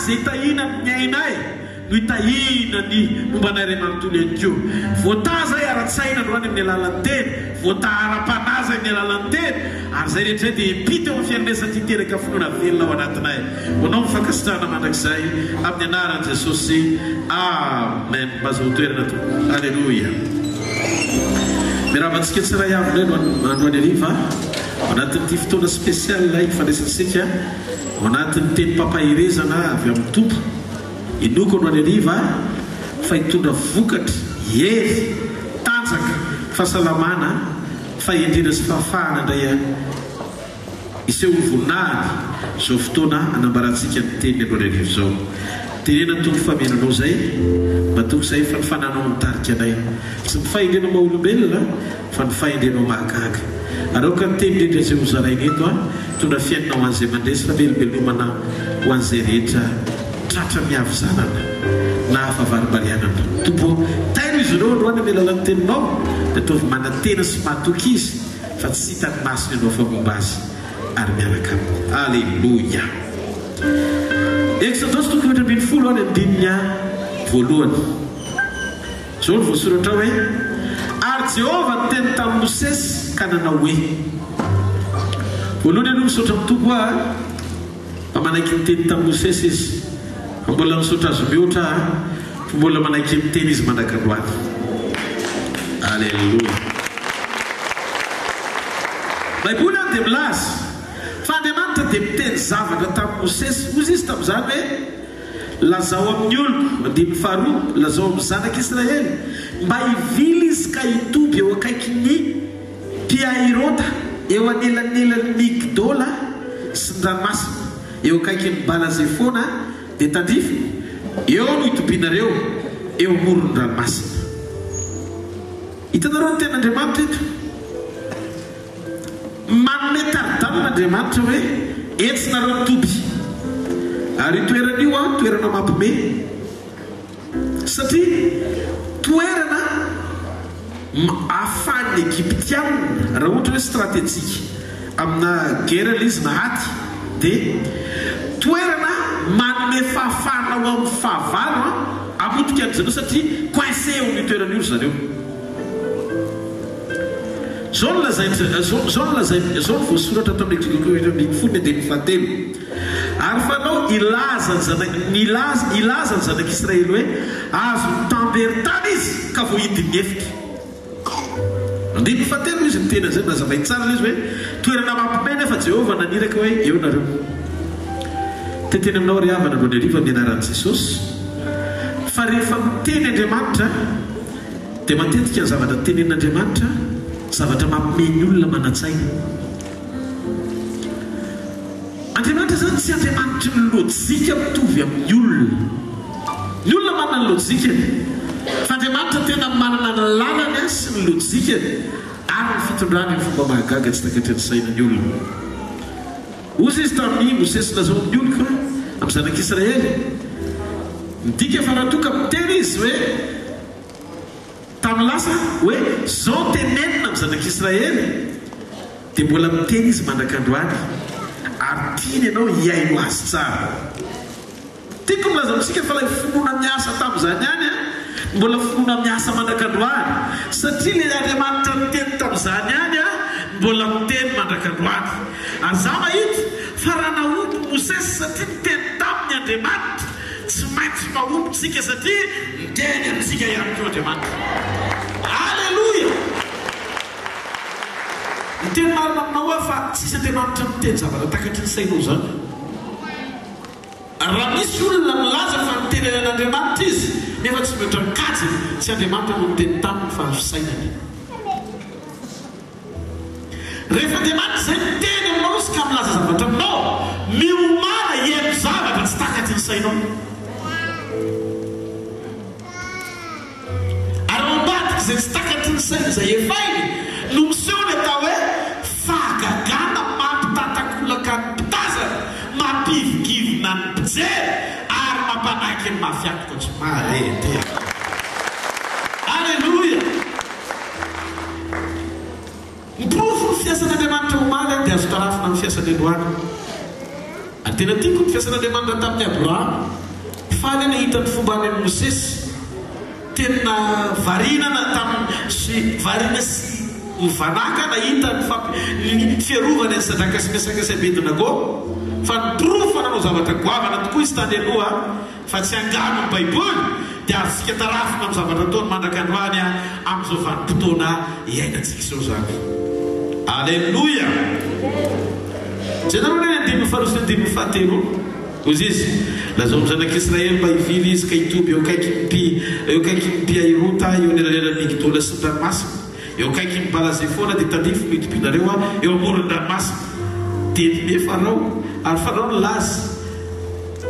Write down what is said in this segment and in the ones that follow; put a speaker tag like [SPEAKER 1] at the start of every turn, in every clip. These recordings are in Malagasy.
[SPEAKER 1] izay tahina amin'ny ainay no hitahina ny mombanay manontolo ihany koa. Voataza ara-tsaina androany amin'ny alalan'ny teny, voataara-panaza amin'ny alalan'ny teny, ary zay rehetra dia impita eo amin'ny fiainanay ty teraka finoana velona ao anatinay. Honao mifankasitrahana mandrakizay amin'ny anaran'i Jesosy. Amen. Mazao toerana to. Alleluia. Miravantsika tsiray avy no androany ariva anatin'ity fotoana spesial ifandraisansika ao anatin'ny teny pampahirezana avy amin'ny tompo. Inoko androany ariva fa hitondra vokatra, hery, tanjaka, fahasalamana, fahendrena sy fahafahana indray iseho voninahiny izao fotoana anambarantsika ny teny androany ariva izao. Tenena tompo famenanao zay matoko zay fa ny fananao mitarika anay, tsy ny fahendrenao maha-olombelona fa ny fahendrenao mahagaga. Araoka ny teny indrindra izay ho zarainy eto tondra fiainanao ho an'izay mandresy fa velobelomana ho an'izay rehetra tratra miavizanana na hafavaribarianana. Tompo taino izy ireo androany amin'ny alalan'ny teninao dia tovy manantena sy mahatoky izy fa tsy hitany masony ianao fa momba azy ary miaraka aminy. Alleluia. Exodus 20 any andininy voalohany zao ny voasoratra hoe ary Jehova niteny tamin'i Mosesy ka nanao hoe. Voalohany aloha misaotra mitompo fa manaiky miteny tamin'i Mosesy izy, mbola misaotra azo mihoatra fa mbola manaiky miteny izy mandrakandroany. Alleluia. Baiboly dia milaza fa Andriamanitra dia miteny zavatra tamin'i Mosesy. Ozy izy tamin'izany hoe lazao amin'ny oloko, andininy faharoa, lazao amin'ny zanak'Israely mba hivily izy ka hitoby eo akaikin'ny Piahirota, eo anelanelany Migdola sy ny ranomasina, eo akaikin'ny Balazefona dia tandrify, eo no hitobianareo eo amoron'ny ranomasina. Hitanareo ny ten'Andriamanitra eto, manome taridalina Andriamanitra hoe entsinareo toby. Ary toerana io toerana mampime, satria toerana ahafahan'ny Egyptianina raha ohatra hoe stratégique amina guerre izy na aty, dia toerana manome fahafahana ho amin'ny fahavalo amotika an'izareo satria coincé eo ny toerana io zareo. Zao no voasoratra tamin'ny folo dia fahatelo. Ary fanao ilaza ny zanak'Israely hoe azo tambertany izy ka voahidiny efika. Andininy fahatelo izy mitena zay nazavay tsara izy hoe toerana mampime nefa Jehova naniraka hoe eo nareo. Teteny aminao ry havana androany ariva amin'ny anaran'i Jesosy fa rehefa miteny Andriamanitra dia matetika ny zavatra tenenin'Andriamanitra zavatra mampime ny olona manantsaina. Andriamanitra zany tsy Andriamanitra ny lojika mitovy amin'ny olona. Ny olona manana ny lojika, fa Andriamanitra tena manana ny lalany sy ny lojika ary ny fitondrany ny fomba mahagaga tsy takatry ny saina ny olona. Ozy izy tamin'ny Mosesy lazao amin'ny oloko amin'ny zanak'Israely, midika fa raha toka miteny izy hoe tamin'ny lasa hoe zao tenenina amin'ny zanak'Israely dia mbola miteny izy mandrakandroany ary tiany ianao hiaino azy tsara. Tiako milaza amintsika fa ilay finoana miasa tamin'izany ihany mbola finoana miasa mandrakandroany satria ilay Andriamanitra miteny tamin'izany ihany mbola miteny mandrakandroany. Ary za mahita fa raha nahomby Mosesy satria miteny tamin'ny Andriamanitra tsy maintsy mahombytsika satria miteny amintsika ihany koa Andriamanitra. Alleluia. Miteny marina aminao fa tsisy Andriamanitra miteny zavatra takatry ny sainao zany. Raha misy olona milaza fa miteny an'Andriamanitra izy nefa tsy miotra mikajy, tsy Andriamanitra no miteny taminy fa ny sainany. Rehefa Andriamanitra zay miteny aminao izy ka milaza zavatra aminao, miomana hihaino zavatra tsy takatry ny sainao. Ary mambadika izay tsy takatry ny saina izay efainy no miseho ny atao hoe fahagagana mampitantakolaka ny mpitazana, mampivigivina ny mpijery ary mampanaky ny mafiatoka tsy marety. Alleluia. Ny profo ny fiasan'Andriamanitra omaly dia azo tarafina amin'ny fiasan'ny androany. tena tiako ny fiasan'Andriamanitra tamin'ny Abraham faly nahita ny fomba any Mosesy tena varinana tamin'ny sy varina sy mivanaka nahita ny fiarovana ny sadraka sy miasaka sy Abednego fa niprofo nanao zavatra goavana tokoa izy tany aloha fa tsy angano ny Baiboly dia azontsika tarafina amin'ny zavatra ataony mandrakandroany amin'izao vanim-potoana iainantsika izao zany. Alleluia. Jenareo ny andimy faharoa sy andimy fahatelo ozy izy lazao ny zanak'Israely mba hivily izy ka hitoby eo akaiky mpiairota eo anelalela Migdola sy Ranomasina eo akaiky mibalaze foana dia tandrifo mitopinareo eo amoron'ny ranomasina dia Farao ary Farao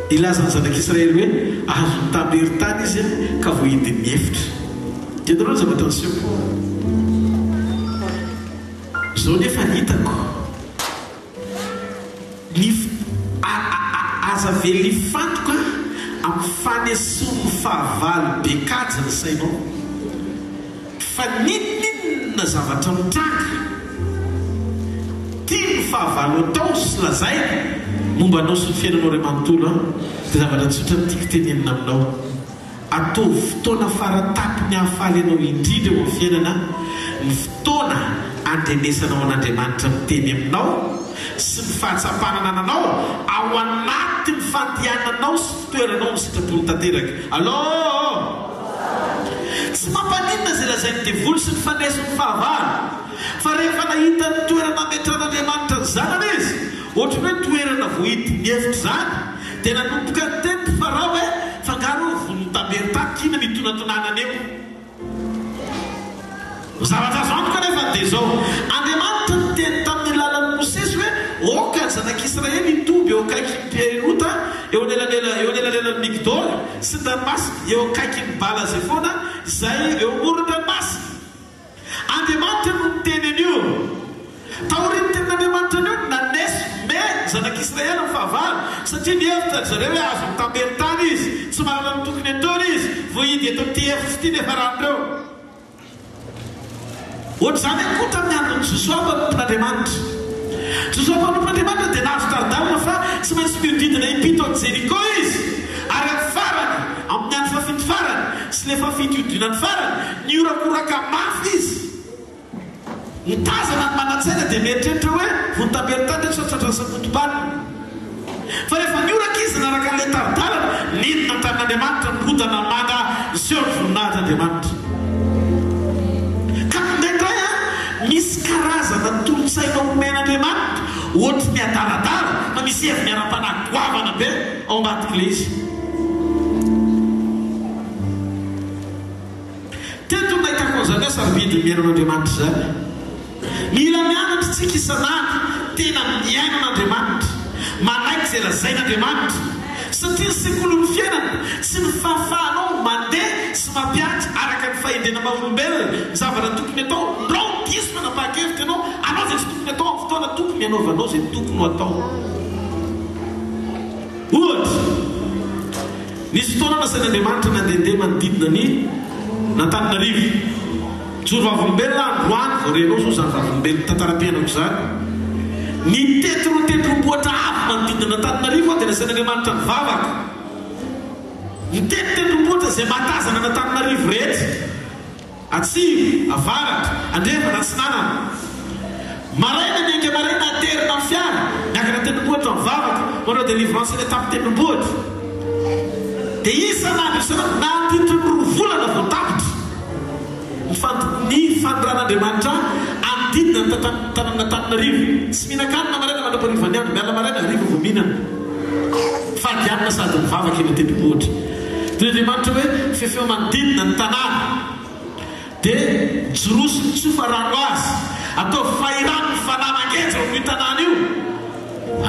[SPEAKER 1] ilaza ny zanak'Israely hoe azo mitambery tany izy ka vohidiny mihefitra. Jenareo ny zavatra attention zao nefa hitako ny aza vely fantoka amin'ny fanesoan'ny fahavalo be kaja ny sainao fa ninona zavatra mitranga tia ny fahavalo atao sy lazay momba anao sy ny fiainanao ray manontolo dia zavatra tsotra nytiako tenenina aminao atao fotoana faratapiny hahafaly anao indrindra eo amin'ny fiainana ny fotoana andrenesanao an'Andriamanitra miteny aminao sy ny fahatsapanana ananao ao anaty ny fandiananao sy fitoeranao ny sitrapony tanteraka. Allô tsy mampaninona zay lazainy devoly sy ny fanesony fahavalo fa rehefa nahita ny toerana metran'Andriamanitra ny zanany izy ohatra hoe toerana vohidiny mihevitra zany dia nanomboka ny teny Farao hoe fangaro volontambery tany kina mitonatonanana eo zavatra zany kanefa dia zao Andriamanitra ny teny tamin'ny lalan'ny Mosesy hoe oka ny zanak'Israely hitoby eo akaiky mpiairota eo anelanelan'ny Migdola sy Ranomasina eo akaiky mibala zay foana zay eo amoron'ny ranomasina. Andriamanitra no niteny an'io taoriny tenin'Andriamanitra an'io nanesy me zanak'Israely amin'ny fahavalo satria nihevitra zareo hoe azo mitambery tany izy tsy manana ny tokony ataony izy vohidy eto amin'ity hevitra ity nefa ranondreo ohatra zany akotra amin'ny andron'ny Josoa mpanompon'Andriamanitra. Josoa mpanompon'Andriamanitra dia nahazo taridalina fa tsy maintsy miodidina impito amin'ny Jeriko izy ary amin'ny farany amin'ny andro fafito farany sy le fafito iodinany farany niorakoraka mafy izy nitazana ny manantsaina dia mieritreritra hoe vontambery tany tsatratra ny sakotobanina fa rehefa nioraka izy naraka n'ilay taridalana nidina tan'Andriamanitra nirodana manga seho ny voninahit'Andriamanitra. Misy karazana tolotsaina omen'Andriamanitra ohatra ny adaladala na misy heviny ara-panagoavana be ao ambadik'ilay izy. Teto nahitako an'izany hoe sarobidy miainan'Andriamanitra zany mila mianatra tsika isanandro tena miainan'Andriamanitra manaiky izay lazain'Andriamanitra satria ny sekolin'ny fiainana sy ny fahafahanao mandeha sy mampiatry araka ny fahendrena maha-olombelona zavatra tokony atao ndrao diso manapahakevitra ianao anao zay tsy tokony atao amin'ny fotoana tokony anaovanao zay tokony ho atao. Ohatra nisy fotoana nasain'Andriamanitra nandehandeha manodidina ny n'Antananarivo joro vavolombelona androany vao renao zao zany vavolombelona tantara-piainako zany ny tetrotendromboatra avy manodidina n'Antananarivo dia nasain'Andriamanitra mivavaka ny tetrotendromboatra zay matazana n'Antananarivo rehetra atsimo avaratra andrefana atsinanana maraina niange maraina aterina amin'ny fiara niakana tendromboatra mivavaka manao délivrance ny tamin'ny tendromboatra dia isanandro isanandro nandritra ny rovolana vao tapitra ny fanderan'Andriamanitra amididina ny tanàn'Antananarivo tsy mihinan-kanina maraina mandraparivo any andro miala maraina arivo vao mihinana fadianina sady mivavaka eny tendromboatra dia Andriamanitra hoe fefeo manodidina ny tanàna dia joroso ny tsofa rano azy atao fahirano ny fanamangeja ao io tanàna io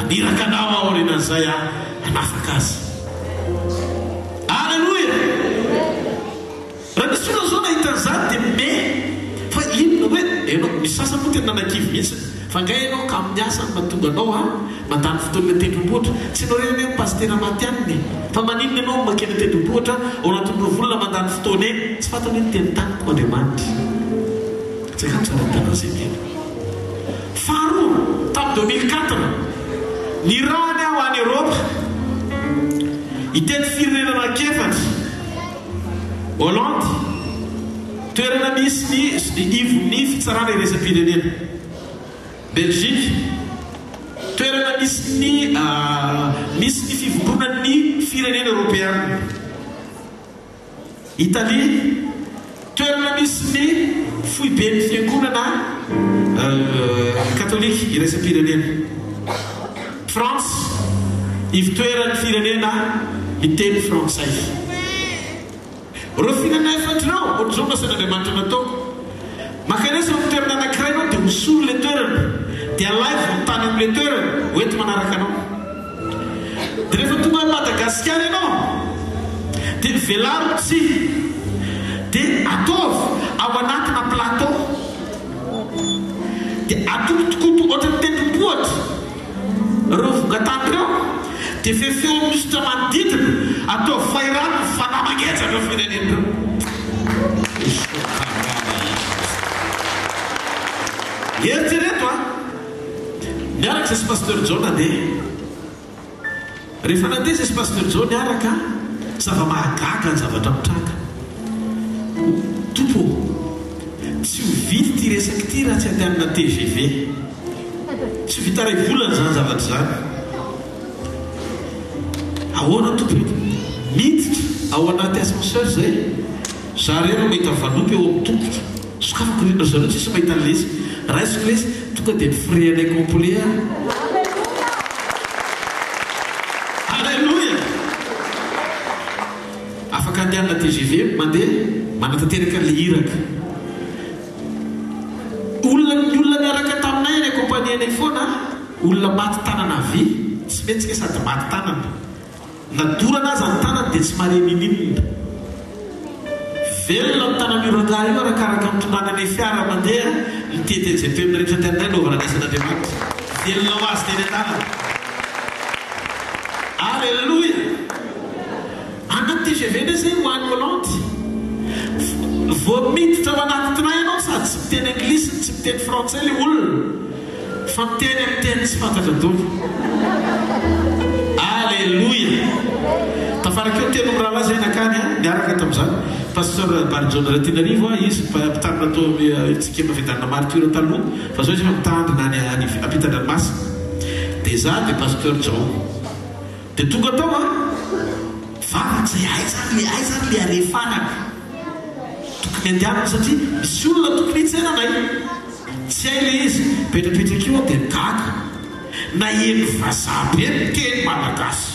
[SPEAKER 1] aniraka anao aorinan'izay anafaka azy. Alleluia. Raha nisy olona zao nahitan'izany dia me fa inona hoe ianao misy sasany moa tena nanakivy mihitsy fa ngay ianao ka amin'ny asa ny mahatonga anao mandany fotoana tendromboatra tsy ianao reny hoe pastera maty aminy fa maninona ianao makena tendromboatra ao anatin'ny rovolona mandany fotoana eny tsy fatao hoe teny taniko Andriamanitra tsy ka mitsaratana zay tena. Faharoa tamin'ny 2004 ny raha ny ho any Europe itety firenena anakefatra Hollande toerana misy ny ivony fitsarana iresa-pirenena Belgique toerana misy ny fivondronan'ny firenena européenne Italie toerana misy ny foiben'ny fiangonana katolika iresa-pirenena France ivitoeran'ny firenena miteny frantsay reo firenena efatrao ohatr'izao nasan'Andriamanitra nataoko makanesa amin'ny toerana anankiray anao dia misolo le toerana dia live mitany amin'le toerana hoety manaraka anao dia rehefa tonga ny Madagasikara ianao dia velaro tsy dia ataovy ao anatina plateau dia atokotokoto ohatrany tendrombohitra reo vongatany reo dia fefeo misitra manodidina atao fairano fanamagnetra reo firenena reo eritrereto miaraka zay sy pasteur John nandeha rehefa nandeha zay sy pasteur John miaraka zava-mahagaga ny zavatra mitranga tompo tsy ho vity ty resaky ty raha tsy andehanana TGV tsy vita ray volana zany zavatra zany ahoana tompo miditra ao anaty ascenseur zay zareo no mahita vanompy eo amin'ny tombotra sokafako rindra zareo tsisy mahita lesy raisiko lesy tonga dia mifray anay complet Alléluia afaka andehanana TGV mandeha manatanteraka le iraka olona miaraka taminay ny compagnie anay foana olona maty tanana vy tsy metsika sady maty tanana nadorana azy ny tanana dia tsy mare mininina velona ny tanana iraka io arakaraka mitondrana anay fiara mandeha mitetyjp amin'ny rehetra tianay naovana nesan'Andriamanitra velona ho azy teny an-tanana Alléluia anaty TGV ndray zay ho any Hollande vao miditra ao anaty train ianao sady tsy miteny anglisy tsy miteny frantsay le olona fa miteny amin'ny teny tsy fantatra dolo Alléluia tafaraka eo teny raha zay nakany niaraka tamin'izany pasteur Barjon Ratinarivo izy mpitanina tao tsika mafidanina martyre taloha fa zao izy efa mitandrina any ampita-dranomasina dia za dia pasteur John dia tonga tao vavaka zay ay zany le arefanaka tokony andianana satria misy olona tokony hitsenanay tsy hay le izy petrapetraka io dia gaga na eny vazabe teny malagasy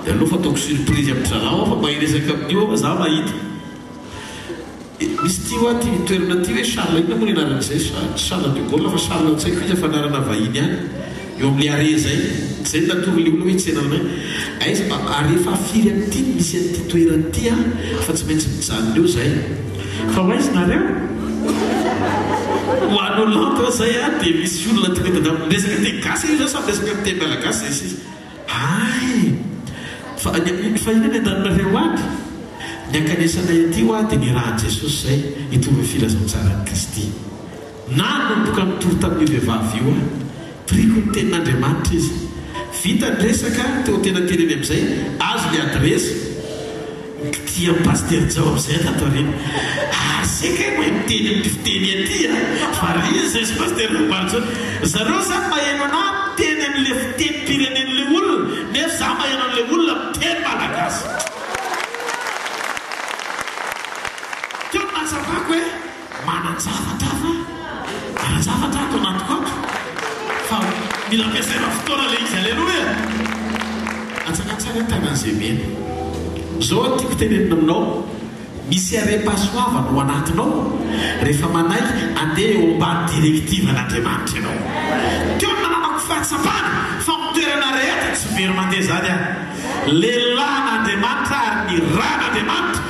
[SPEAKER 1] dia aloha fa ataoko surprise amin'ny zalao fa mahiresaka amin'io fa za mahita misy ty hoa ty toerana ty hoe Charles ina moa nianaran'izay Charles de Gaulle fa Charles tsy haiko izy fanarana vahiny any eo amin'le are zay zay natoro le olona hoe tsenanay aizy arefa afiry amin'ity misy an'ity toerana ty fa tsy maintsy mijanona eo zay fa hoaizy nareo ho any Hollande zay dia misy olona tonga resaka teny gasy io zao samy resaka teny malagasy zay izy ay fa inona ny andanonareo any ny ankanesanay aty ho dia ny rahan'i Jesosy zay hitovy filazantsarany Kristy na nomboka mitoro tamin'io vehivavy io priko ny tenin'Andriamanitra izy vita ny resaka teo tena teneny amin'izay azo ny adresy tia pasteur Jao amin'izay tatorina aseka hoe miteny amin'ny fiteny aty fa rizy zay sy pasteur Barjo zareo zany maheno ana teny amin'le fiteny pirenen'le olona nefa za maheno an'le olona miteny malagasy teo natsapako hoe mananjavatra ato anatiko ato fa mila ampiasaina fotoana le izy Alléluia atsakatsaka tanan'izay mena zao tiako tenenina aminao misy are-pasoavana ho anatinao rehefa manaiky andeha eo ambany direktiva n'Andriamanitra ianao teo nananako fahatsapana fa mitoerana rehetra tsy very mandeha zany lehilahy n'Andriamanitra ary ny ran'Andriamanitra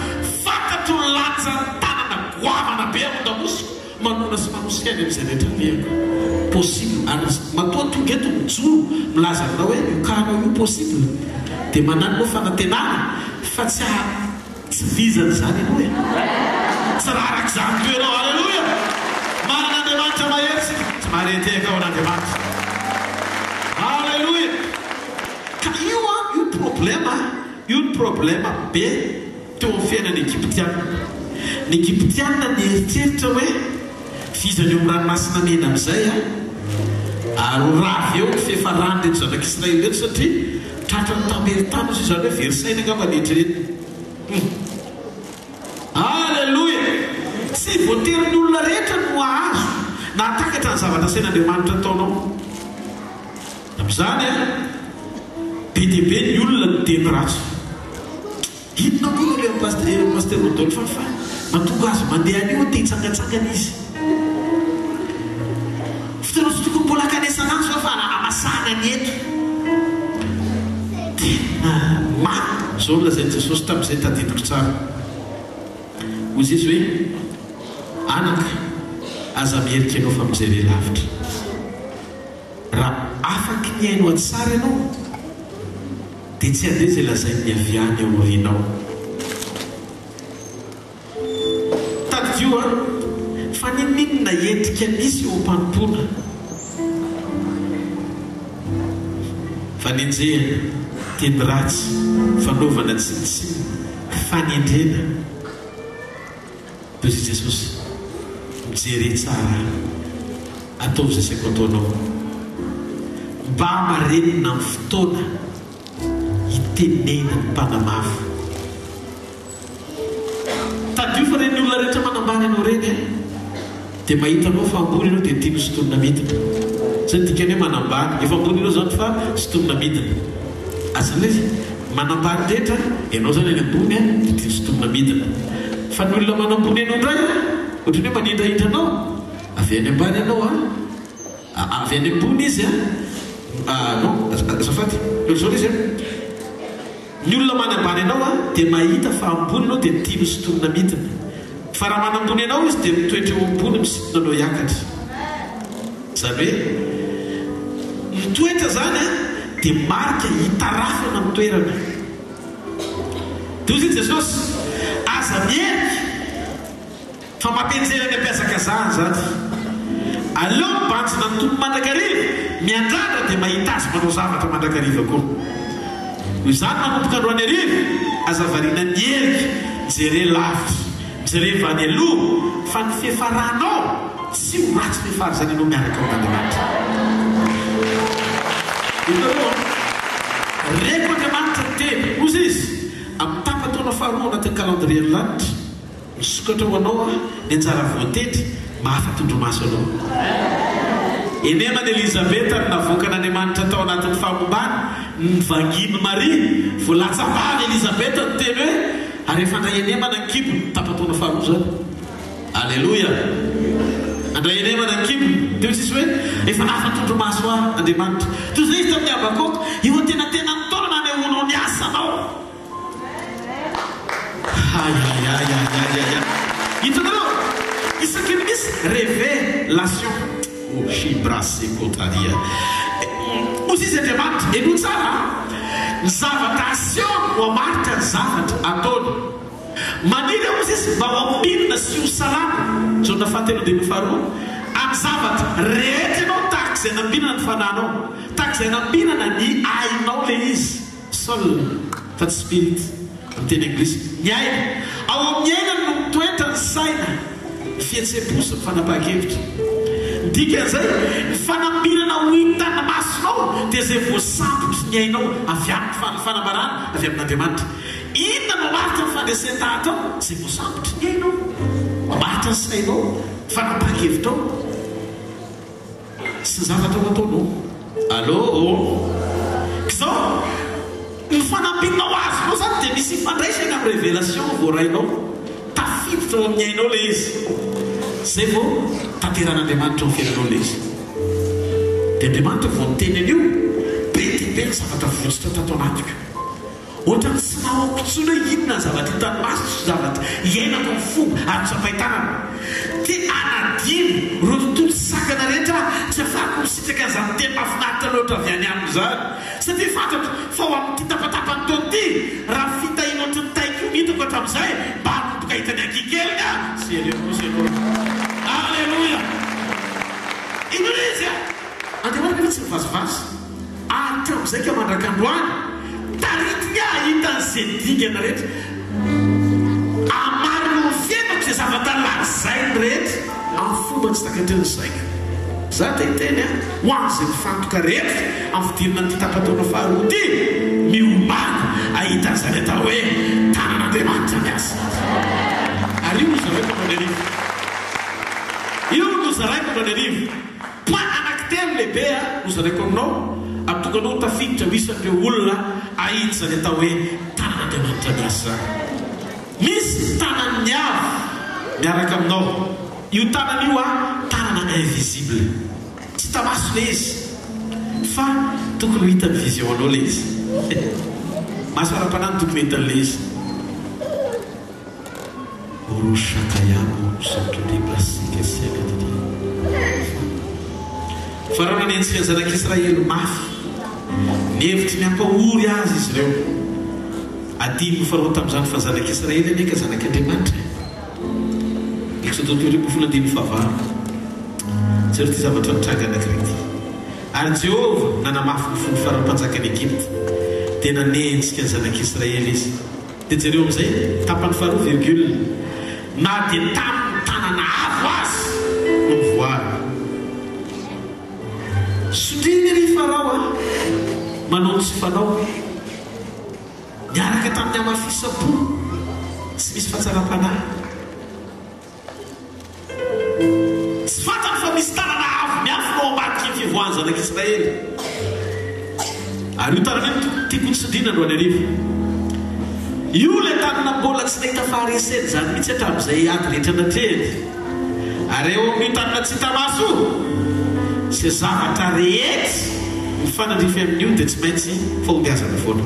[SPEAKER 1] fantatro ny lanja ny tanana goavana be amondamoso manona sy manosika any amin'izay rehetra mehako possible ary matoa tonga eto mijoro milaza aminao hoe io kahanao io possible dia manano moa fanantenana fa tsy vizany zany ianao tsy raha arak'izany toenao Alléluia manana Andriamanitra mahery sika tsy mahareteka ao an'Andriamanitra Alléluia problema be teo amin'ny fiainana Egyptiana. Ny Egyptiana nieritreritra hoe fizany eo ranomasina mena amin'izay raha eo ny fiafarany reto zanak'Israely reto satria tratrany tameritany izy izany hoe verisaina angamba rehetraretra. Alleluia! Tsy voatery ny olona rehetra no ahazo na atakatra ny zavatra sain'Andriamanitra ataonao. Amin'izany be dia be ny olona no teny ratsy. Inona koa ilay pasteur Rodolphe fa mahatonga azy mandeha anio te hitsangatsangana izy. Fiteny tokony mbola kanesana azy fa amasahana ny eto. Tena zao lazain'i Jesosy tamin'izay tadidiko tsara. Hoy izy hoe anaka aza mierika ianao fa mijery lavitra. Raha afaky ny hainao atsara ianao dia tsy andeha izay lazainy ny aviany ao aorianao. Taddio fa ninona endrika misy eo am-panompona fa ninjehana teny ratsy fanaovana tsinotsiny fanendrena. Toy izy Jesosy mijery tsara ataovy izay saiko ataonao mba marenina amin'ny fotoana hitenena ny mpanamafy. Tadio fa reny olona rehetra manambany anao reny dia mahita anao fa ambony ianao dia tiano sotonina midina. Zay ny dikany hoe manambany efa ambony ianao zany fa sotonina midina. Azany hoe manambany rehetra ianao zany any ambony dia tiano sotonina midina. Fa ny olona manambony ianao indray ohatrany hoe manindrahindra anao avy any ambany ianao avy any ambony izy non azafady zao izy ny olona manambany ianao dia mahita fa ambony ianao dia tiano sotonina midina. Fa raha manambony ianao izy dia mitoetra eo ambony misitona anao hiakatra. Zany hoe mitoetra zany dia marika hitarafana amin'ny toerana. Toy izy Jesosy aza mierika fa mampienjera ny ampiasakazahany zany. Aleo mibantsina ny tompo mandrakariva miandrandra dia mahita azy manao zavatra mandrakariva koa. Hoy izany manomboka androany ariva aza variana mierika jere lavitra jere vany aloha fa ny fiafaranao tsy ho ratsy fiafara zany ianao miaraka amin'Andriamanitra. Reko Andriamanitra ny teny ozy izy amin'ny tapataona faharoa anatin'ny calendrier lanitra misokatra ho anao ny anjara voatetry mahafatondromaso anao. Enemana Elizabeta ny navoakan'Andriamanitra tao anatin'ny fahamombany ny vanginy Maria voalatsambany Elizabeta ny teny hoe ary efa andray enemana ny kibony tapataona faharoa zany. Alleluia! Andray enemana ny kibony dia izy hoe efa nahafatondromaso Andriamanitra. Toy izay izy tamin'ny Habakoko io tena nitaona ny olona ny asanao. Hitanareo isaky ny misy révélation shibrase contraria ozy izy Andriamanitra eno tsara ny zavatra aseony ho amaritra ny zavatra ataony. Maniry ozy izy mba hoambinina sy ho salama zona fahatelo dia ny faharoa amin'ny zavatra rehetra ianao tahaka izay nambinana ny fananao tahaka izay nambinana ny ainao le izy sol fa tsy spirit amin'ny teny anglisy ny aina ao amin'ny aina no mitoetra ny saina fihetsepo sy ny fanapahan-kevitra. Dikan'izay ny fanambinana ho hitana masonao dia izay voasambotra ny ainao avy amin'ny fanambarana avy amin'Andriamanitra. Inona no maritra ny fandresentahatra izay voasambotra ny ainao maritra ny sainao fanapahan-kevitrao sy ny zavatra ho ataonao. Allô kizao ny fanambinao azonao zany dia misy fandraisana amin'ny révélation voarainao tafiditra ao amin'ny ainao le izy. Zay vao tanteran'Andriamanitra ho fiainanao le izy. Dia Andriamanitra vao niteny an'io be dia be ny zavatra votsitra tato anatiko. Ohatrany tsy nahoako intsony hoe inona ny zavatra hitany maso sy zavatra iainako ny fomba ary tsy ampahitanana. Dia anadino ro tontolo sakana rehetra tsy afahako misitraka an'izany teny mahafinaritra loatra avy any amiko zany. Satria fantatro fa ho amin'ity tapatapany taona ity raha fitahiana ohatry ny taiko hitako hatramin'izay mba hanomboka hitany ankikelika sy eleosy. Alleluia! Inona izy Andriamanitra tsy mivazivasy hatramin'izay ka mandraka androany tarika sedigana rehetra amarino fiainako zay zavatra lazainy rehetra amin'ny fomba tsy takatreny saina. Za tenteny ho an'izay mifantoka rehetra amin'ny fidirana ny tapataona faharoa ty miomana ahita an'izany atao hoe tanan'Andriamanitra miasa. Ary io no zaraiko manao ny arivo. Io no zaraiko manao ny arivo. Point anankitelo lehibe no zaraiko aminao atonga anao tafiditra ho isan'ireo olona ahita izany atao hoe tanan'Andriamanitra miasa. Misy tanan'ny avo miaraka aminao. Io tanana io tanana invisible. Tsy tamaso le izy fa tokony hita ny vision-nao le izy. Mahasaram-panany tokony hita le izy. Roshakayamo santodiplasika seledi. Farao ny antsika zanak'Israely mafy nihevitra miampahory azy izy ireo. Adino farao tamin'izany fa zanak'Israely neka zanak'Andriamanitra. Exode 3:15. Tsy ry ty zavatra nitranga anankiray ty. Ary Jehovah nanamafy ny fony faram-panjakany Egypte dia nanenjika ny zanak'Israely izy. Dia jereo amin'izay tapany faharoa virgule na dia tamin'ny tanana avo azy no mivoary. Sondriny ry farao manao ny tsy fanao niaraka tamin'ny amafisa-po tsy misy fahatsara-panahy. Tsy fantany fa misy tanana avo miafinao ambadiky ny fivoahany zanak'Israely. Ary io tanana io tiako ny sondrina no any arivo. Io le tanana mbola tsy nahita fahareseny zany mihitsy hatramin'izay ady rehetra natreny. Ary eo amin'io tanana tsy hita maso sy zavatra rehetra mifanandrify amin'io dia tsy maintsy fahombiazana foana.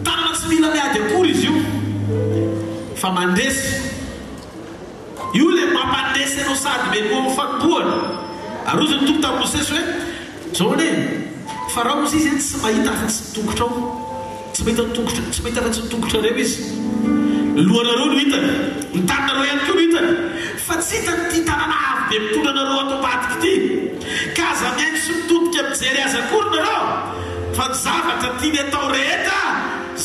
[SPEAKER 1] Tanana tsy mila miady akory izy io fa mandresy. Io le mampandresy anao sady memoa amin'ny fanombohana. Ary ozy ny tompo tamin'ny Mosesy hoe zao ne farao moa izy tsy mahita afa-tsy tongotra ao, tsy mahita afa-tsy tongotra reo izy. Lohanareo no hitany, ny tananareo ihany koa no hitany, fa tsy hitany ty tanana avo be mitondra anareo ato ambadiky ty. Ka aza miaino sy mitodika mijery azy akory nareo fa ny zavatra tiany atao rehetra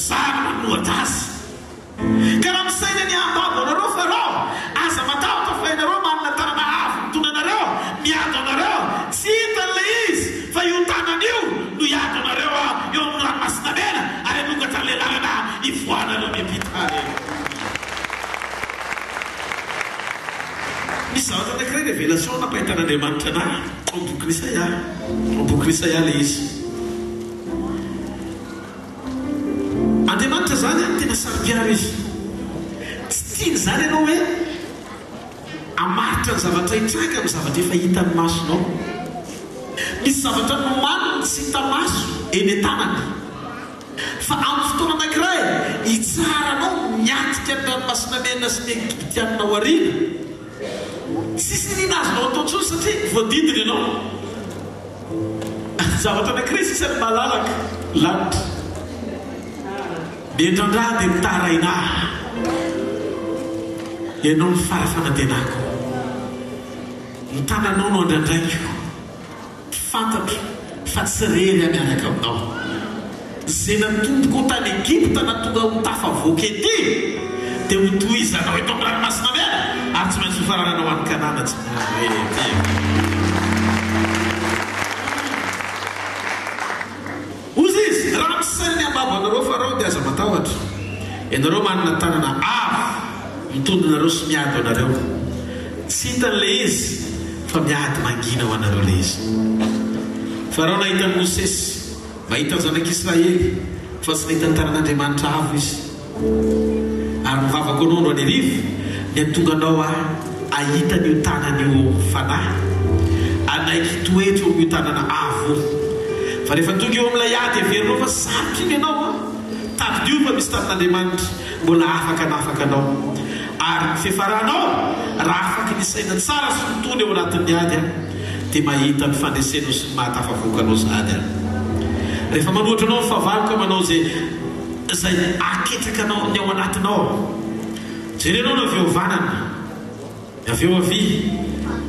[SPEAKER 1] zany manohatra azy. Ka raha misaina ny ambabo anareo farao aza matahotra fa ianareo manana tanana avo mitondra anareo miado anareo, tsy hitan'le izy fa io tanana io no hiado anareo eo amin'ny ranomasina mena ary anongatra le lalana ivoanareo miampitany. Misy zavatra anankiray révélation nampahitan'Andriamanitra anahy ao boky Isaia le izy. Andriamanitra zany tena sarimiaro izy. Tsy tiany zany ianao hoe amaritra ny zavatra hitranga amin'ny zavatra efa hitan'ny masonao. Misy zavatra nomaniny tsy hita maso eny an-tanany, fa amin'ny fotoana anankiray hitsaranao miantika ny ranomasina mena sy ny Egiptianina ao aoriana. Tsisy nina azonao atao intsony satria voadidina ianao. Zavatra anankiray sisany malalaka lanitra miendrandra dia mitaraina ianao ny farafanantenako. Ny tananao no andrandraiko fantatro fa tsy rery miaraka aminao. Zay natomboko ho tany Egipta natonga ho tafavoaka ety dia ho tohizanao eto amin'ny ranomasina mena ary tsy maintsy ho farananao any Kanana tsy ozy izy raha misainy ambabo anareo farao dia aza matahotra. Ianareo manana tanana avo mitondra anareo sy miady anareo. Tsy hitan'le izy fa miady mangina ho anareo le izy. Farao nahitany Mosesy mahita ny zanak'Israely fa tsy nahita ny tanan'Andriamanitra avo izy. Ary mivavaka anao no any arivo ny atonga anao ahita n'io tanan'io fanahy anaiky toetra io tanana avo. Fa rehefa tonga eo amin'ilay ady averinao fa sarotra iny ianao tavidio fa misy tanan'Andriamanitra mbola afaka anao. Ary fifaranao raha afaka nisaina tsara sy mitony eo anatin'ny ady dia mahita ny fandresenao sy mahatafavoakanao sady. Rehefa manohatra anao fahavalika manao zay aketraka anao ny ao anatinao. Jerenao no aveo vanana, aveo avy,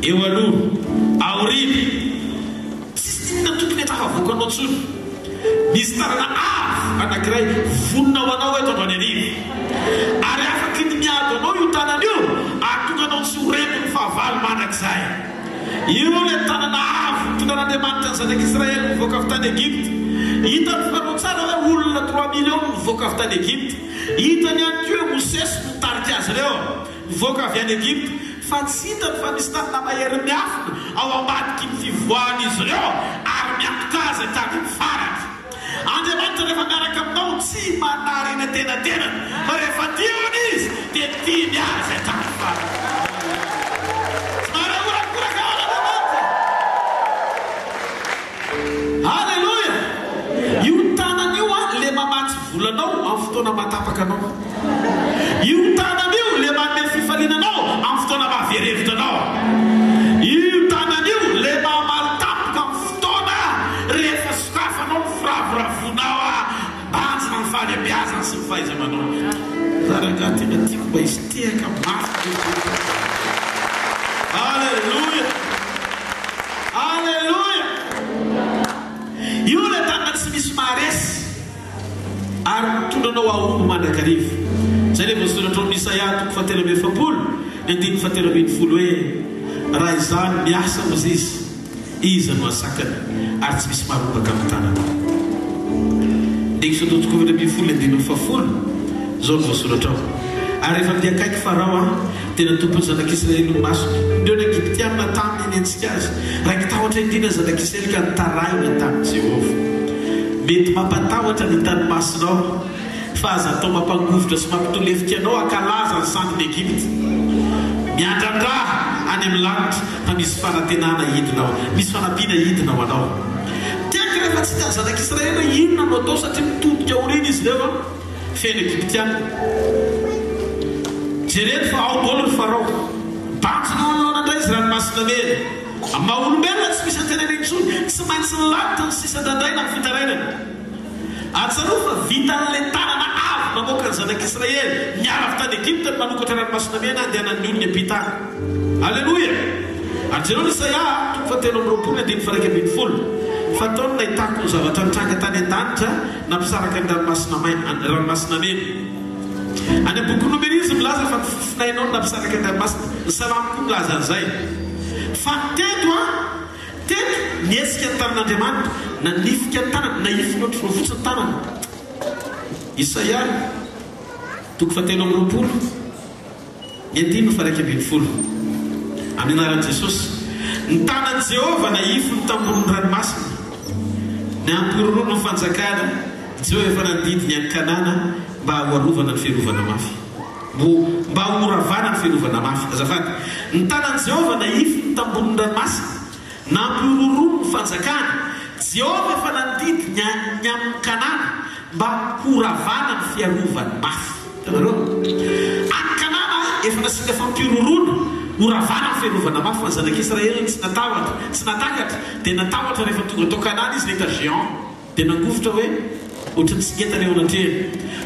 [SPEAKER 1] eo aloha, aoriana. Tsisy tinina tokony hatafavoakanao tsony misy tanana avo anankiray vonona ho anao eto andro any arivo, ary afaka ny miady anao io tanana io atonga anao tsy horeniny fahavalo manak'izay. Io le tanana avo tongan'Andriamanitra ny zanak'Israely mivoaka avy tany Egypte. Hitany farao tsara hoe olona 3 millions mivoaka avy tany Egypte. Hitany ihany koa Mosesy mitarika azy ireo mivoaka avy any Egypte. Fa tsy hitany fa misy tanana mahery miafina ao ambadiky ny fivoahana izy ireo ary miantoka azy tany farany. Andriamanitra rehefa miaraka aminao tsy manary eny atenatenany, fa rehefa tiany izy dia tia miazy tany farany. Halleluja! Io tanana io le mamatsy volanao amin'ny fotoana matapaka anao. Io tanana io le manome fifalinanao amin'ny fotoana mahaverevitranao. Io tanana io le mamalitapaka amin'ny fotoana rehefa sokafanao ny firavoravonao banjina ny fahalebiazana sy ny fahaiza-manao. Zaranga tena tiako mba izy tehaka mafy. Halleluja! Halleluja! Io le tanana tsy misy maharesy ary mitondranao aomby mandrakarivo. Zay le voasoratra amin'ny Isaia 7:7 hoe raha izany miasa Mozisy, iza no asakany ary tsy misy marombaka amin'ny tanana. Exode 20:7 zao no voasoratra ao. Ary rehefa dia akaiky Farao tena tompony zanak'Israely no masony. Ndreo ny Egyptianina taminy antsika azy raiky tahotra indrindra zanak'Israely ka nitarahina tamin'i Jehovah. Mety mampatahotra ny tanomasinao fa aza atao mampangovotra sy mampitolefika anao akalaza ny sandin'i Egypte. Miandrandraha any amin'ny lanitra fa misy fanantenana hidinao, misy fanampiana hidinao anao. Tiaka rehefa tsy tiany zanak'Israely inona no atao satria mitodika aoriana izy ireo feno Egyptianina. Jereny fa ao daholo ny Farao, banjina anaondray izy ranomasina mena. Amin'ny maha-olombelona tsy misy antenana intsony, tsy maintsy ny lanitra ny sisa dandraina amin'ny fitarainana. Atsaro fa vita n'le tanana avo namoaka ny zanak'Israely niara avy tany Egypte ny manokatra ranomasina mena andehanan'ny olona ampitana. Halleluja! Ary jereo ny Isaia 7:1-9 fataony nahitako ny zavatra mitranga tany an-danitra nampisaraka ny ranomasina mena. Any boky Nomerisme milaza fa finainao nampisaraka ny ranomasina, ny Salamo koa milaza an'izay. Fa teto niesika ny tanan'Andriamanitra, nanifika ny tanana, naifina ohatry fotsiny ny tanana. Isaia 7:1-9 amin'ny anaran'i Jesosy. Ny tanan'i Jehovah naify ny tamboron'ny ranomasina, ny ampirorono ny fanjakana. Jehovah efa nandidy ny any Kanana mba hoarovana ny fiarovana mafy, mba horavana ny fiarovana mafy. Azafady, ny tanan'i Jehovah naify ny tamboron'ny ranomasina, nampirorono ny fanjakana. Jehovah efa nandidy ny amin'ny Kanana mba horavana ny fiarovana mafy. Tabarao, any Kanana efa nasiana fampirorono horavana ny fiarovana mafy. Fa ny zanak'Israely tsy natahatra, tsy natakatra, dia natahatra rehefa tonga tao Kanana izy nahita géant dia nangovotra hoe ohatrany tsy ngeta leo anatrehany.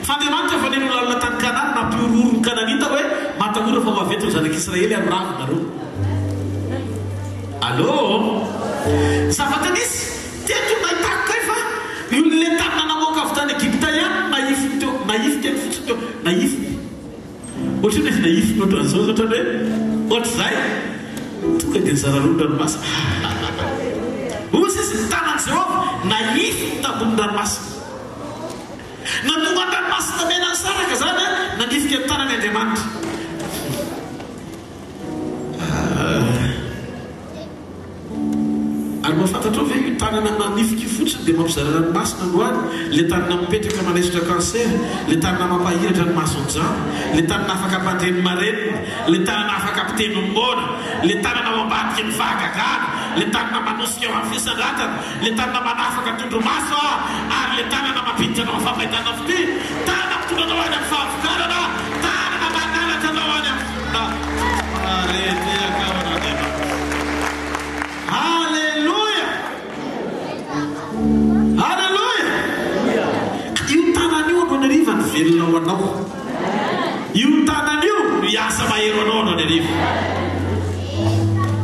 [SPEAKER 1] Fa Andriamanitra efa neno lalina tany Kanana nampiroro ny Kananita hoe matahora fa hoavety ny zanak'Israely amin'ny ravinareo. Allô? Zavatra nisy teto nahitako kay fa io le tanana namoaka avy tany Egypte ihany naify teo, naifika ny fotsiny teo, naify. Ohatry ny naify ohatran'izao ohatrany hoe ohatr'izay tonga dia nizara roa ny ranomasina. Osy izy ny tanan'i Jehovah naify ny tambon'ny ranomasina. Natonga ny ranomasina mena ny saraka zany nanifika ny tanan'i Andriamanitra. Ary mahafantatra ve io tanana nanifika fotsiny dia mampizara ranomasina no any, le tanana mipetraka manesitra cancer, le tanana mampahiratra ny masonjano, le tanana afaka ampandreny marenina, le tanana afaka ampiteny mona, le tanana mambadika ny fahagagana, le tanana manosika eo amin'ny fisandrantana, le tanana manafaka tondromaso ary le tanana mampiditra anao amin'ny fampahitana fity, tanana mitondra anao any amin'ny fahavokarana, tanana manalatra anao any amin'ny Halleluja! Halleluja! Io tanana io no nariva ny velona ho anao. Io tanana io no iasa mahero anao no nariva.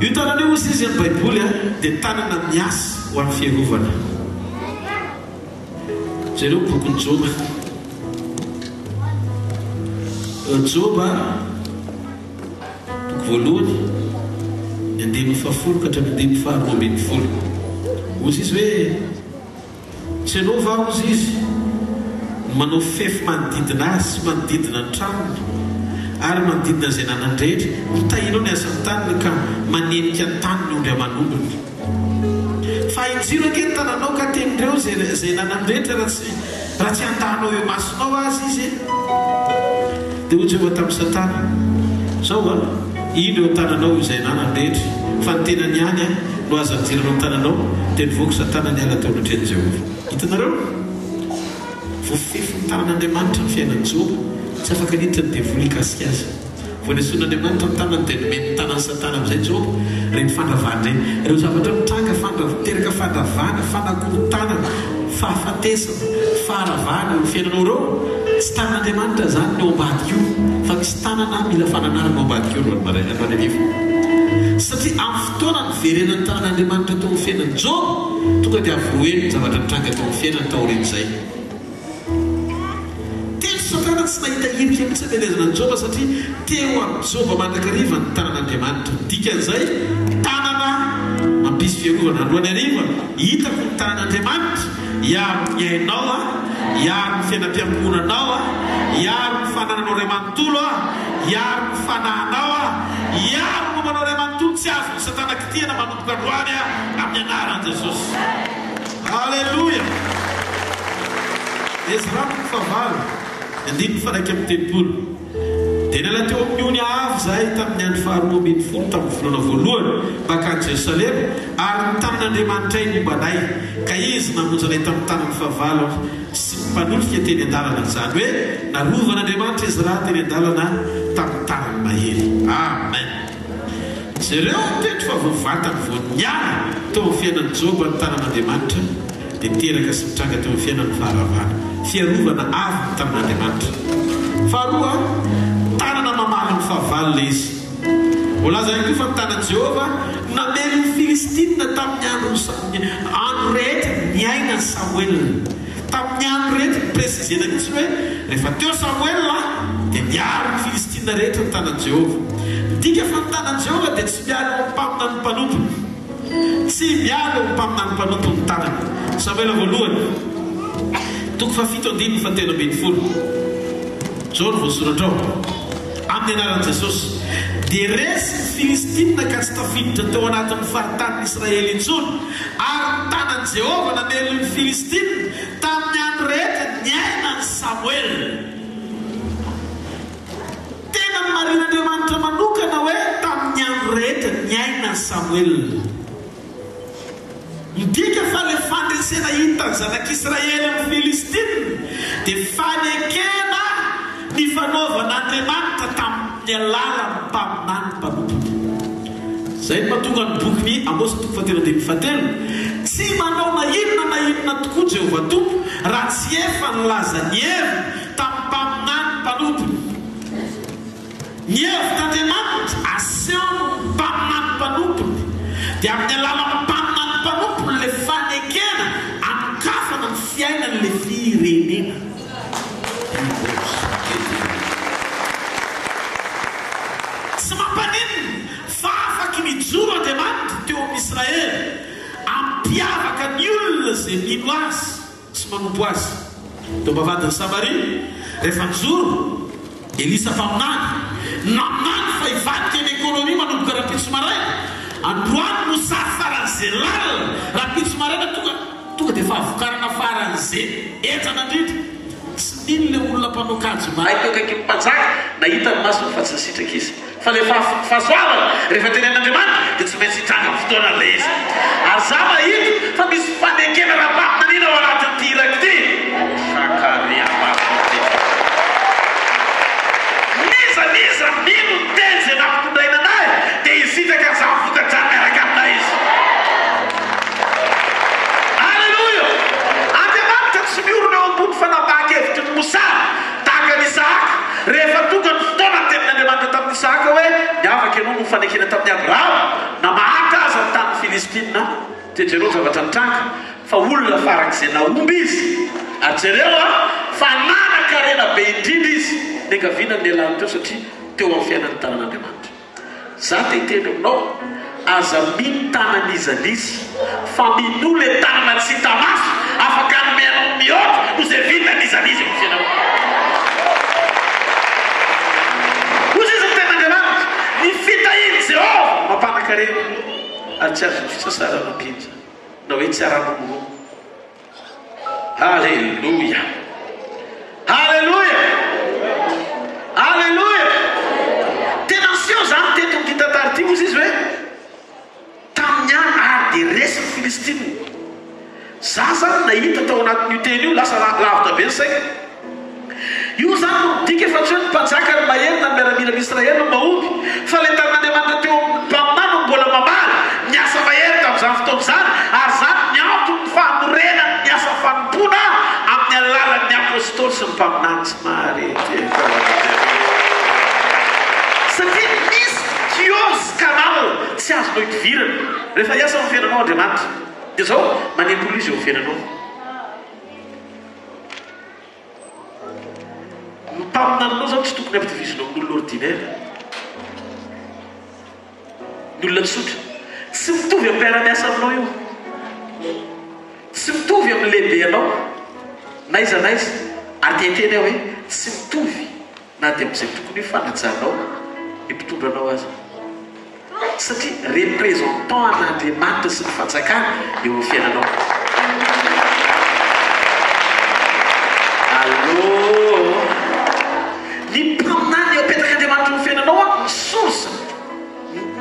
[SPEAKER 1] Io tanana io moa izy amin'ny Baiboly dia tanana miasa ho amin'ny fiarovana. Jereo bokony Joba. Joba toko voalohany ny andimy fahafolo ka hatramin'ny andimy faharoa ambin'ny folo. Ozy izy hoe tsy anao va ozy izy manao fefy manodidina azy sy manodidina ny tranony ary manodidina izay nanandrehetra mitahinao ny asan'ny taniny ka manenika ny taniny ondry amanombony. Fa injiro ake ny tananao ka tenindreo zay nanandrehetra raha tsy andahanao eo masonao azy izy dia ohatry eo tamin'ny Satana zao a ino eo tananao izay nanandrehetra fa ny tenany any no aza mijeranao tananao dia nivoaka Satana ny ala tao anatreny Jehova. Hitanareo voafefy ny tanan'Andriamanitra ny fiainan'ny Joba tsy afaka nitiny dia voly kasika azy voanesoan'Andriamanitra ny tanany dia nomeny ny tanan'ny Satana amin'izay Joba reny fandravana reny ireo zavatra mitranga teraka fandravana fanakorontana fahafatesana faharavana ny fiainanao reo tsy tanan'Andriamanitra zany ny ao ambadika io fa misy tanana mila fananarana ao ambadika io roanymarainandroany satria amin'ny fotoana ny verenan'ny tanan'Andriamanitra tao amin'ny fiainan'ny Joba tonga dia avroeny ny zavatra mitranga tao amin'ny fiainany tao ren'izay. Satana tsy nahita irika mitsy amelezana Joba satria teo amin'ny Joba mandrakariva ny tanan'Andriamanitra. Dikan'izay tanana mampisy fiarovana androany hariva hitako ny tanan'Andriamanitra hiaro ny ainao hiaro ny fiainam-piangonanao hiaro ny fanananao ray manontolo hiaro ny fanahanao hiaro no manao ray manontolo tsy azo ny Satana kitiana manomboka androany amin'ny anaran'i Jesosy. Alleluia. Ezra favalo andiny fanaiky amin'ny telopolo dia nala teo amin'ny ony avy zahay tamin'ny andro faharoa ambin'ny folo tamin'ny volana voalohany baka any Jerusalema ary ny tanan'Andriamanitra iny mombanay ka izy namonjanay tamin'ny tanany fahavalo sy mpanolofika teny an-dalana izany hoe narovan'Andriamanitra izy raha teny an-dalana tamin'ny tanany mahery. Amen. Jereo tetry fa voavatany voaniana teo amin'ny fiainan'ny Joba ny tanan'Andriamanitra dia teraka sy mitranga teo amin'ny fiainan'ny faharavana fiarovana avy ny tanan'Andriamanitra. Faharoa tanana mamaly ny fahavalo le izy volaza ihany koa fa ny tanan'i Jehova namely ny Filistina tamin'ny andro rehetra niaina ny Samuel. Tamin'ny andro rehetra presizena mihitsy hoe rehefa teo Samuel dia miaro ny Filistina rehetra ny tanan'i Jehova. Dika fa ny tanan'i Jehova dia tsy mialo eo mpamina ny mpanompony, tsy mialo eo mpamina ny mpanompony ny tanany. Samuel voalohany toko fafito andiny ny fatelo ambin'ny folo John voasoratrao amin'ny anaran'i Jesosy dia resy ny Filistina ka tsy tafiditra teo anatin'ny faritanin'ny Israely intsony ary ny tanan'i Jehova namely ny Filistina tamin'ny andro rehetra niaina ny Samuel. Tena ny marin'Andriamanitra manokana hoe tamin'ny andro rehetra niaina ny Samuel. Midika fa le fandresena hita ny zanak'Israely amin'ny Filistina dia fanekena ny fanaovan'Andriamanitra tamin'ny alalan'ny mpaminany mpanompony. Zay no mahatonga ny bokyny Amosy toko fatelo andiny fatelo tsy manao na inona tokoa Jehova Tompo raha tsy efa nilaza ny heviny tamin'ny mpaminany mpanompony. Ny hevitr'Andriamanitra aseho ny mpaminany mpanompony dia amin'ny alalan'ny mpaminany mpanompony le fanekena anokafana ny fiainan'le firenena. Tsy mampanino fa afaky mijoro Andriamanitra teo amin'ny Israely ampiavaka ny olona zay mino azy sy manompo azy. Teo mbavadiny Samaria rehefa nijoro Elisa mpaminany naminany fa hivadika ny ekônomia manomboka rapitso maraina. Androany no sary faran'izay lalina rapitso maraina tonga dia fahavokarana faran'izay entana indrindra. Tsy nino le olona mpanao kajo mahay teo akaiky ny mpanjaka nahita ny masony fa tsy nisitraka izy fa le fahasoavana rehefa tenen'Andriamanitra dia tsy maintsy hitranga amin'ny fotoana le izy. Ary za mahita fa misy fanekena raha-paminanina ao anatin'ity iraka ity niza mino ny teny zay nampitondraina anay dia hizitaka za mivokatrany miaraka aminay izy. Alleluia. Andriamanitra tsy miorona eo ambony fanapahan-kevitry ny Mosa tahaka ny Isaka rehefa tonga ny fotoana ny tenin'Andriamanitra tamin'ny Isaka hoe miavaka ianao no fanekena tamin'ny Abrahama na mahaka aza ny tamin'ny Filistina dia jereo zavatra nitranga fa olona farak'izay naomby izy ary jereo fa nanan-karena be indrindra izy negaviana ny alany teo satria teo amin'ny fiainan'ny tanan'Andriamanitra. Za te hiteny aminao aza mino tanan'izalizy fa mino le tanana tsy hita maso afaka nomenao mihoatra no zay vitan'izalizy amin'ny fiainao. Ozy izy ny ten'Andriamanitra ny fitahiny Jehova mampanankarena ary tsy azo fisasarana-pinja na hoe tsy ara-nomoro. Halleluia, halleluia, halleluia. Tena ansiao zany teto ny tantara ty ozy izy hoe tamin'ny any ary de resy Filistiny. Za zany nahita tao anatin'io teny io lasa lavitra be ny saina. Io zany no dika efa tsy hoe ny mpanjaka ny mahery na miaramila Israely no mahomby fa le tanan'Andriamanitra teo mpaminany no mbola mamaly niasa mahery tamin'izany fotoana zany ary zany nianto ny fanorena ny asa fanompona amin'ny alalan'ny apôstôly sy ny mpaminany tsy maharety. Satria misy kiosy canal tsy azonao hitovirana rehefa hiasa amin'ny fiainanao Andriamanitra dia zao manembolo izy eo amin'ny fiainanao. Mpaminanao zao tsy tokony ampitovizinao amin'olona ordinaire, ny olona tsotra. Tsy mitovy amin'ny mpiara-miasa aminao io, tsy mitovy amin'ny lehibe anao na iza na iza ary teteny hoe tsy mitovy na dia amin'izay tokony ho fanajanao ny mpitondra anao azy satria représentant an'Andriamanitra sy ny fanjakana eo amin'ny fiainanao. Allô, ny mpaminany eo apetaka Andriamanitra ny fiainanao ny source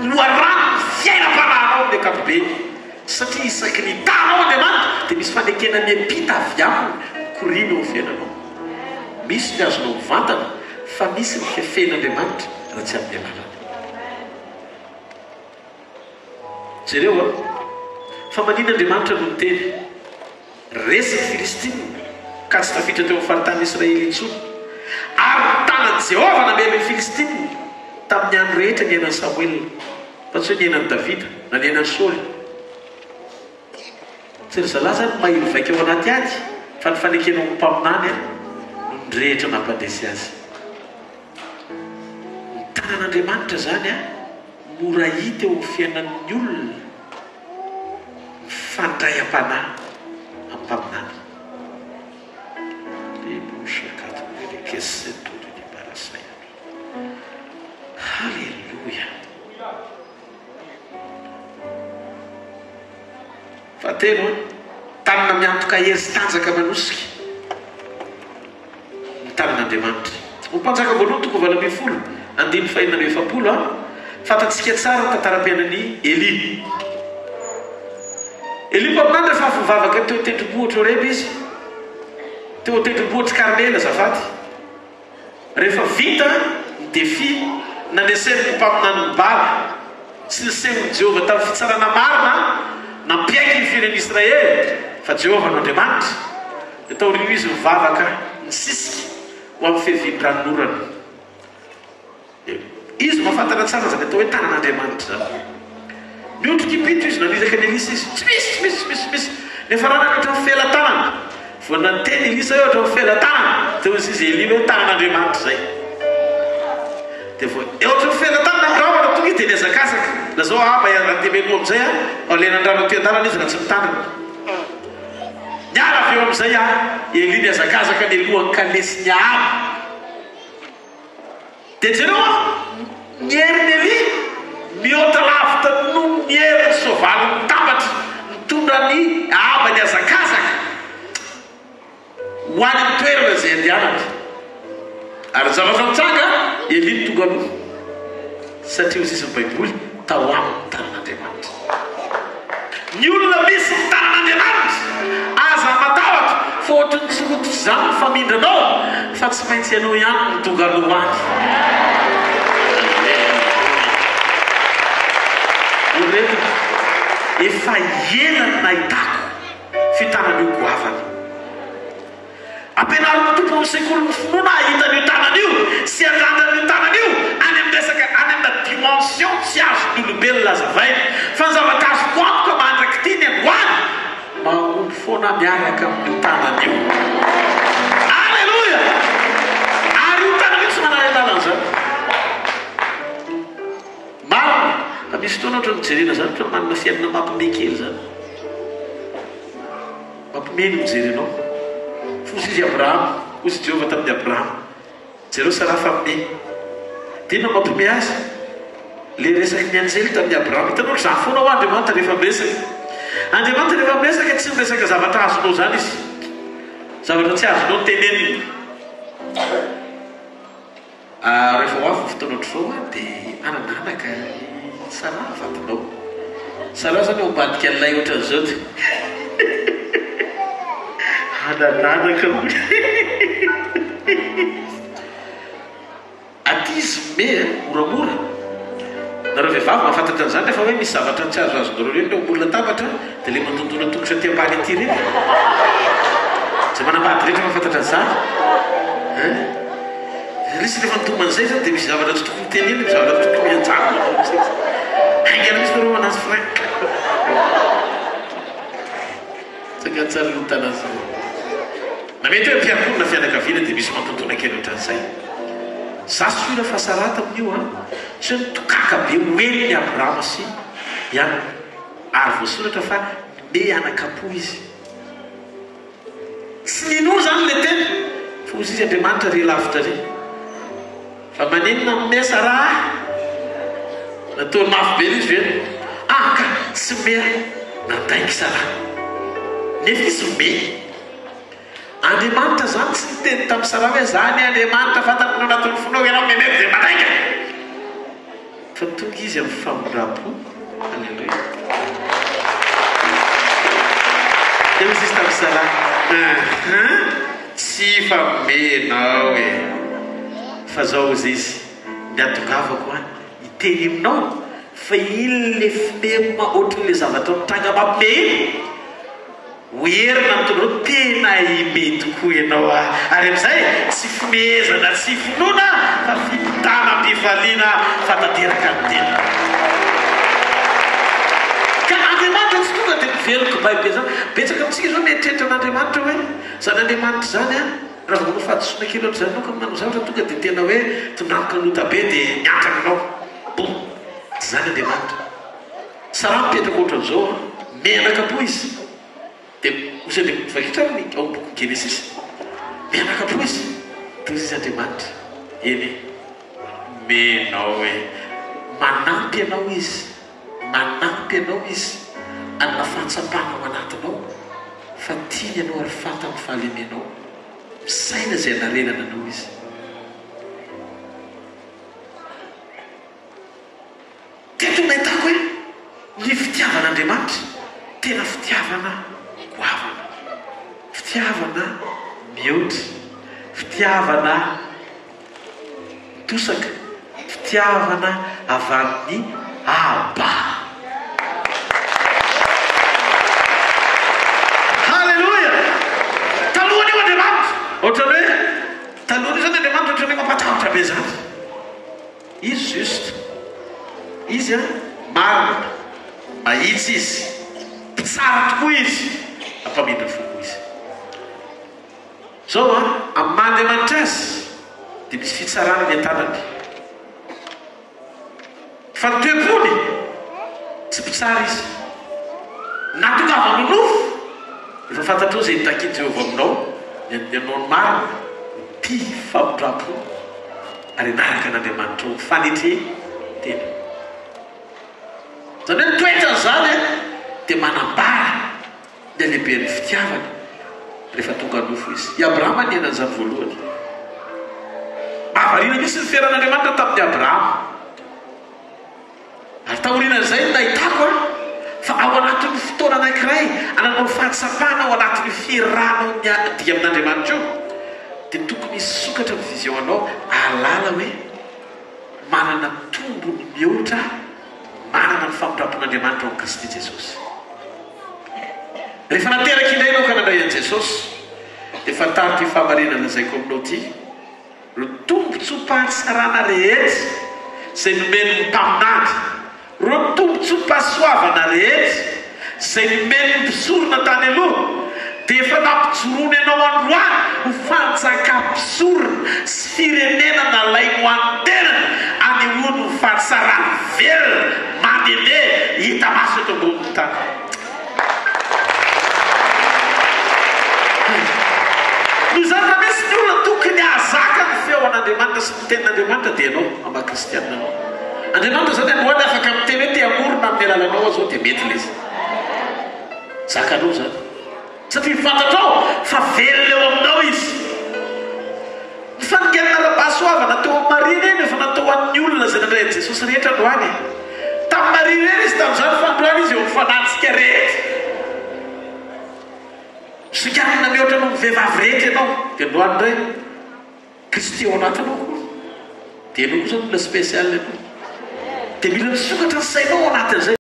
[SPEAKER 1] loarano fiainam-panahinao ny ankapobeny satria isaky ny tanao Andriamanitra dia misy fanekena miampita avy aminy korina eo fiainanao. Misy ny azonao mivantana fa misy ny fefen'Andriamanitra raha tsy amin'ny alalany. Jereo fa manin'Andriamanitra no teny resy Filistiny ka tsy tafiditra teo amin'ny faritany Israely intsony ary tanan' Jehova namely ny Filistiny tamin'ny andro rehetra ny ainan'ny Samuel fa tsy hoe ny ainan'ny Davida na ny ainan'ny Saoly. Tsy ry zalahy zany mahery vaika ao anaty ady fa ny fanekenao ny mpaminany no ny rehetra nampandesy azy. Ny tanan'Andriamanitra zany mora hita eo amin'ny fiainan'ny olona fandray am-panahy amin'ny mpaminany. Halleluia. Fahatelo tanana miantoka hery sy tanjaka manosika ny tanan'Andriamanitra. Ny mpanjaka voalohany toko 20 andiny fahinana efapolo fantatsika tsara ny tantaram-piainan'ny Eli. Eli mpaminany rehefa afovavaka teo tendrombohitra Horeba izy, teo tendrombohitra Karmela azafady. Rehefa vita ny defi nanesen'ny mpaminany ny Bala sy ny seho'ny Jehova tamin'ny fitsarana marina nampiaiky ny firenen'i Israely fa Jehova no Andriamanitra. Dia tao rio izy mivavaka ny sisika ho amin'ny fehivian-dranorana. Izy mahafantana tsara zany atao hoe tanan'Andriamanitra zany. Miondrikipito izy nanizaka ny Elisa izy tsy misy nefa raha ohatra ny fela-tanana vao nateny Elisa eo ohatra ny fela-tanana teo izy Eli hoe tanan'Andriamanitra zay. Dia vao ohatra ny fela-tanana miravana tonga izy dia niazakazaka na zao iaraha-temenoa amin'izay ao lenandrano toe-dalana izy raha tsy mitanana. Niara avy eo amin'izay Eli niazakazaka ny alohan'ny kalesy ny Ahaba. Dia jereo ny herin'ny Eli mihoatra lavitra no ny herin'ny soavaly mitambatra mitondra ny Ahaba niazakazaka ho any amin'ny toerana izay andehanany. Ary zavatra mitsanga Eli ny tonga aloha satria hozy izy ny Baiboly tao amin'ny tanan'Andriamanitra. Ny olona misy ny tanan'Andriamanitra aza matahotra fa ohatrany tsy rototra izany ny famindranao fa tsy maintsy ianao ihany ny tonga aloha any. Oretina efa enany nahitako fitanan'io goavana. Ampianarin'ny tompo amin'ny sekoly finoana ahitan'io tanan'io sy andrandan'io tanan'io any amin'ny resaka any amina dimension tsy azon'olombelona azavaina fa ny zavatra azo antoka mandraky ty ny androany mahomby foana miaraka amin'ny tanany io. Alleluia! Ary io tanany io tsy manara-dalana zany. Marina, misy fotoana ohatra mijerena zany ohatra manana fiainana mampiomehy kely zany. Mampiomehy no mijerenao. Fosy izy Abraham, ozy Jehovah tamin'ny Abraham. Jereo Sara famiomehy. Tena mampiomehy azy. Le resaky ny anjely tamin'ny Abraham. Hitanao zany foana ho Andriamanitra rehefa miresaka. Andriamanitra rehefa miresaka tsy miresaka zavatra azonao zany izy. Zavatra tsy azonao teneniny. Rehefa ho avy fotoana ohatr'izao dia anananaka Sara vatinao. Sara zany ambadika an'ilay ohatran'izao dia anananaka aty izy me moramora. Na raha vehivavy mahafantatra an'izany rehefa hoe misy zavatra tsy azo azonareo reny le omolona tabatra dia le mandontona tongotra aty ambany aty reny. Zay manambady rehetra mahafantatra an'izany. Risy rehefa nitoman'izay zany dia misy zavatra tsy tokony teneny, misy zavatra tsy tokony mianjana. Haingana misy nareo anazy frank. Tsaka tsara notana zay. Na mety hoe mpiakonona fianakaviana dia misy mantontona kely ohatran'izay. Zasy fa Sara tamin'io tsy nitokaka be hoeny ny Abrahama sy ihany. Ary voasoratra fa me anakapo izy. Tsy ninoro zany le tena. Fa ozy izy Andriamanitra re lavitra re. Fa maninona me Sara? Nataony mafy be izy hoe ka tsy me nandaiky Sara. Nefa izy me. Andriamanitra zany tsy niteny tamin'ny Sara hoe zany Andriamanitra fantatrinao anatin'ny fonao ianao memeko dia madaika. Fa tonga izy amin'ny famoram-po. Alleluia. Dia izy tamin'ny Sara tsy famenao e. Fa zao izy izy miatongavako hiteny aminao fa iny le fimema ohatran'le zavatra mitranga mampiomehy. Hoerina amin'tonao tena ime tokoa ianao ary amin'izay tsy fimezana tsy finoana fa fitana am-pifaliana fatateraka ny tena. Ka Andriamanitra tsy tonga dia miveloko baibe zany. Betsaka amintsika zao mieritreritra an'Andriamanitra hoe zany Andriamanitra zany raha vao fahadosoana kely ohatr' zany anao ka manao zavatra tonga dia tena hoe tondranoka nota be dia miantrakanao. Tsy zany Andriamanitra. Sara mipetraka ohatran'izao menakapo izy. Dia ozy le vakitra ny ao boky Genesis menakapo izy toy izy Andriamanitra eny menao hoe manampy ianao izy anona fahatsapana ao anatinao fa tia ianao ary fata amin'ny fahalemenao misaina izay anarenana anao izy. Teto mahitako hoe ny fitiavan'Andriamanitra tena fitiavana goavana, fitiavana mihoatra, fitiavana mitosaka, fitiavana avy amin'ny Aba. Halleluia! Talohany io Andriamanitra ohatrany hoe talohany io zany Andriamanitra ohatrany hoe mampatahotra be zany. Izy juste izy marina mahitsy izy tsara tokoa izy ampamindra foko izy. Zao amin'ny Andriamanitra azy dia misy fitsarana ny an-tanany. Fa ny toepony tsy mpitsara izy. Natongava amin'ny nofo efa fantatrao izay nitakiany Jehovah aminao ianao ny marina tia famondrapo ary anaraka an'Andriamanitra ao fanetre tena. Zany hoe toetra zany dia manambara ny alehiben'ny fitiavana rehefa tonga nofo izy. I Abrahama niainan'izany voalohany. Mahavariana misy ny feran'Andriamanitra tamin'ny Abrahama. Ary tahorinan'izay no nahitako fa ao anatin'ny fotoana anankiray ananao fahatsapana ao anatin'ny fiarahanao dia amin'Andriamanitra io dia tokony hisokatra ny vision-nao ahalala hoe manana tombony mihoatra manana ny famondrapon'Andriamanitra ao Kristy Jesosy. Rehefa nateraka indray ianao ka nandray an'i Jesosy dia fantaritra fahamarinana lazaiko aminao ity ro tombontsoam-pahatsarana rehetra izay nomeny ny mpaminady, ro tombontsoam-pahasoavana rehetra izay nomeny ny mpisorona tany aloha dia efa nampijoroany ianao androany ho fanjakam-pisorona sy firenena nalainy ho an-tenana anehoany ho fahatsarany velona mandehandeha hita maso eto ambony tany. Noho izany raha misy ny olona tokony ahazaka ny feo an'Andriamanitra sy ny tenin'Andriamanitra dia ianao ama-kristianina anao. Andriamanitra zany androany afaka miteny hoe te hamorona amin'ny alalanao azao dia mety ilay izy. Zakanao zany satria fantatrao fa velona eo aminao izy. Ny fanongenana ara-pahasoavana teo amin'ny Marina eny efa natao amin'ny olona izay nandray Jesosy rehetra androany. Tamin'ny Marina eny izy tamin'izany fa androany izy eo mifanatsika rehetra. Sikanina mihoatra no mivehivavy rehetra ianao dia androany indray Kristy ao anatinao dia ianao koa zany olona spesialy ianao dia mila misokatra ny sainao anatin'izay.